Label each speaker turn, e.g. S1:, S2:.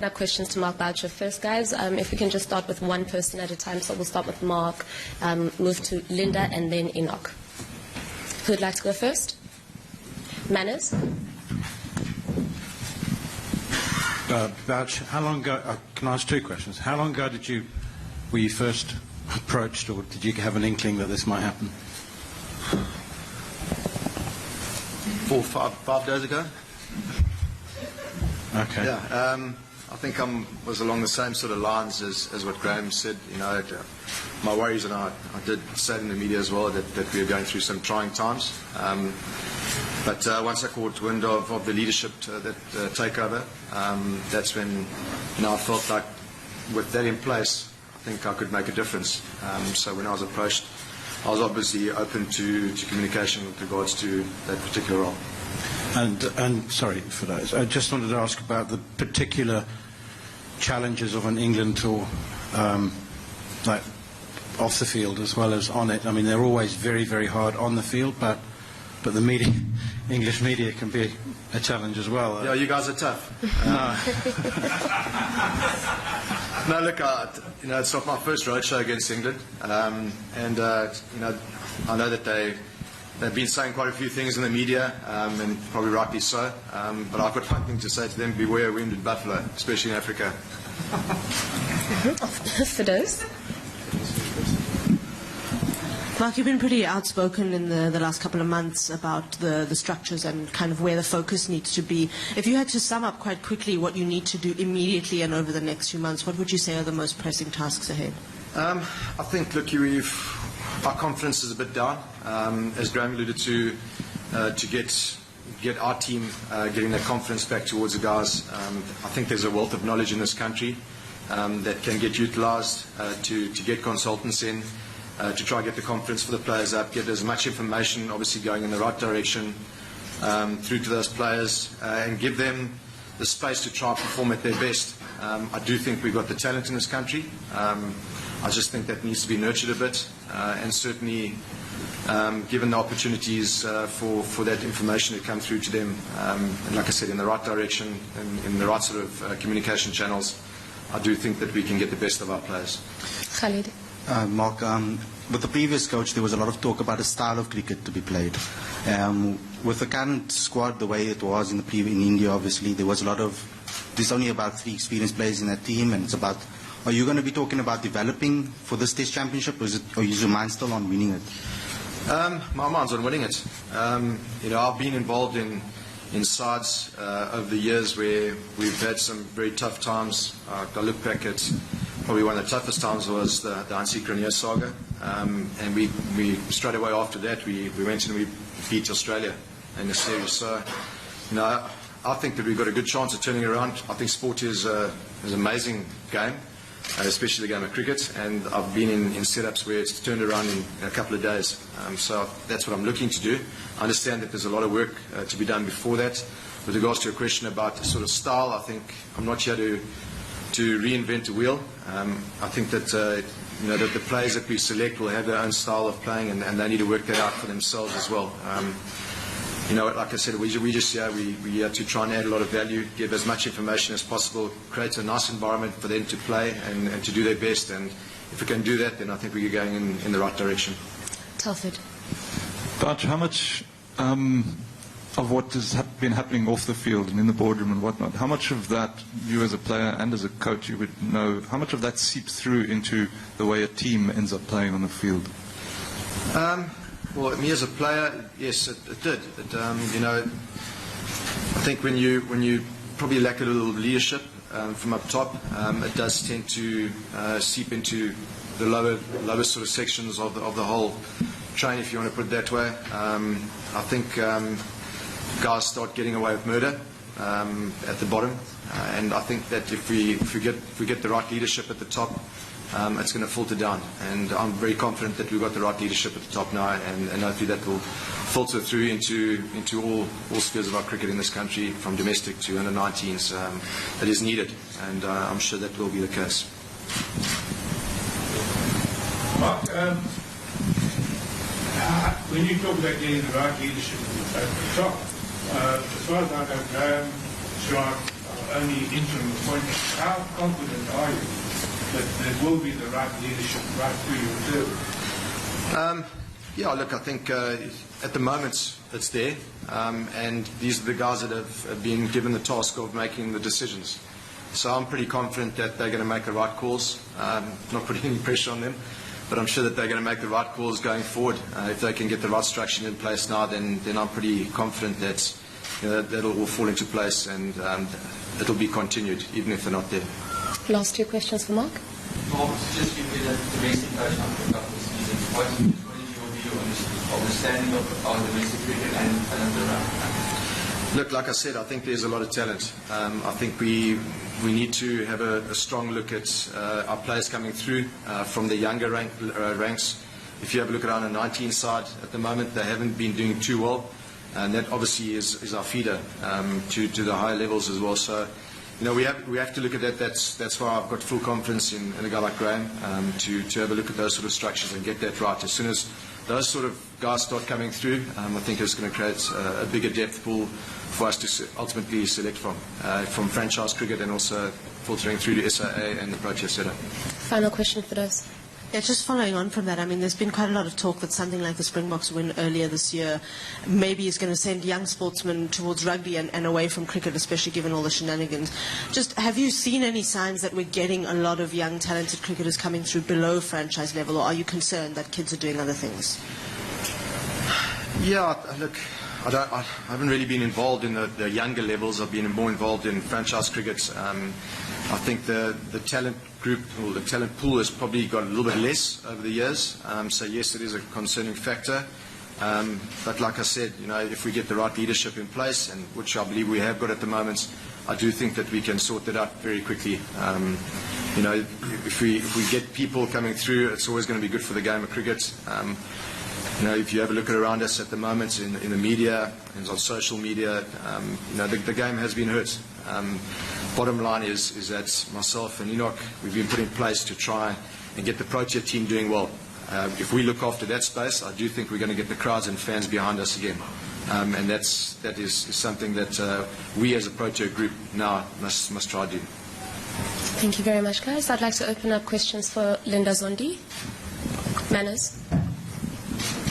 S1: Our questions to Mark Boucher first, guys. If we can just start with one person at a time. So we'll start with Mark, move to Linda, and then Enoch. Who'd like to go first? Manners?
S2: Boucher, how long ago, can I ask two questions? How long ago were you first approached, or did you have an inkling that this might happen?
S3: 5 days ago.
S2: Okay.
S3: Yeah, I think I was along the same sort of lines as what Graham said. You know, my worries, and I did say in the media as well that we were going through some trying times. But once I caught wind of the leadership takeover, that's when I felt like with that in place, I think I could make a difference. So when I was approached, I was obviously open to communication with regards to that particular role.
S2: And sorry for that. I just wanted to ask about the particular challenges of an England tour, like off the field as well as on it. I mean, they're always very, very hard on the field, but the media, English media, can be a challenge as well.
S3: Yeah, you guys are tough. No, look, it's not my first roadshow against England, and I know that they've been saying quite a few things in the media, and probably rightly so. But I've got one thing to say to them: beware wounded buffalo, especially in Africa.
S1: For those.
S4: Mark, you've been pretty outspoken in the last couple of months about the structures and kind of where the focus needs to be. If you had to sum up quite quickly what you need to do immediately and over the next few months, what would you say are the most pressing tasks ahead?
S3: I think, look, our confidence is a bit down, as Graham alluded to get our team getting their confidence back towards the guys. I think there's a wealth of knowledge in this country that can get utilised to get consultants in, to try and get the confidence for the players up, get as much information obviously going in the right direction through to those players, and give them the space to try and perform at their best. I do think we've got the talent in this country. I just think that needs to be nurtured a bit, and certainly given the opportunities for that information to come through to them, and like I said, in the right direction and in the right sort of communication channels, I do think that we can get the best of our players.
S1: Khalid?
S5: Mark, with the previous coach, there was a lot of talk about a style of cricket to be played. With the current squad, the way it was in India, obviously, there's only about 3 experienced players in that team, and it's about. Are you going to be talking about developing for this Test Championship, or is your mind still on winning it?
S3: My mind's on winning it. I've been involved in sides over the years where we've had some very tough times. I look back at probably one of the toughest times was the Hansie Cronje saga, and we straight away after that we went and we beat Australia in the series. So, I think that we've got a good chance of turning around. I think sport is an amazing game, especially the game of cricket, and I've been in setups where it's turned around in a couple of days. So that's what I'm looking to do. I understand that there's a lot of work to be done before that. With regards to your question about the sort of style, I think I'm not here to reinvent the wheel. I think that that the players that we select will have their own style of playing, and they need to work that out for themselves as well. Like I said, we just we have to try and add a lot of value, give as much information as possible, create a nice environment for them to play and to do their best. And if we can do that, then I think we're going in the right direction.
S1: Telford?
S6: Boucher, how much of what has been happening off the field and in the boardroom and whatnot, how much of that you as a player and as a coach you would know, how much of that seeps through into the way a team ends up playing on the field?
S3: Well, me as a player, yes, it did. I think when you probably lack a little leadership from up top, it does tend to seep into the lower sort of sections of the whole train, if you want to put it that way. I think guys start getting away with murder at the bottom, and I think that if we get the right leadership at the top, it's going to filter down, and I'm very confident that we've got the right leadership at the top now, and hopefully that will filter through into all spheres of our cricket in this country, from domestic to under-19s. That is needed, and I'm sure that will be the case.
S7: Mark, when you talk about getting the right leadership at the top, as far as I know, Graham, Sean, only interim appointment. How confident are you that there will be the right leadership right through your term?
S3: Yeah, look, I think at the moment it's there, and these are the guys that have been given the task of making the decisions. So I'm pretty confident that they're going to make the right calls. Not putting any pressure on them, but I'm sure that they're going to make the right calls going forward. If they can get the right structure in place now, then I'm pretty confident that that'll all fall into place and it'll be continued, even if they're not there.
S1: Last two questions for Mark.
S8: Mark, just give me the domestic coach after a couple of seasons. What is your view on the standing of our domestic cricket and around?
S3: Look, like I said, I think there's a lot of talent. I think we need to have a strong look at our players coming through from the younger ranks. If you have a look around the 19 side at the moment, they haven't been doing too well, and that obviously is our feeder to the higher levels as well. So, we have to look at that. That's why I've got full confidence in a guy like Graham to have a look at those sort of structures and get that right. As soon as those sort of guys start coming through, I think it's going to create a bigger depth pool for us to ultimately select from franchise cricket and also filtering through to SAA and the Proteas setup.
S1: Final question for those.
S4: Yeah, just following on from that, I mean, there's been quite a lot of talk that something like the Springboks win earlier this year maybe is going to send young sportsmen towards rugby and away from cricket, especially given all the shenanigans. Just, have you seen any signs that we're getting a lot of young, talented cricketers coming through below franchise level, or are you concerned that kids are doing other things?
S3: Yeah, look, I haven't really been involved in the younger levels. I've been more involved in franchise cricket. I think the talent group or the talent pool has probably got a little bit less over the years. So yes, it is a concerning factor. But like I said, if we get the right leadership in place, and which I believe we have got at the moment, I do think that we can sort that out very quickly. If we get people coming through, it's always going to be good for the game of cricket. If you have a look around us at the moment in the media and on social media, the game has been hurt. Bottom line is that myself and Enoch, we've been put in place to try and get the Protea team doing well. If we look after that space, I do think we're going to get the crowds and fans behind us again. And that is something that we as a Protea group now must try to do.
S1: Thank you very much, guys. I'd like to open up questions for Linda Zondi. Manners.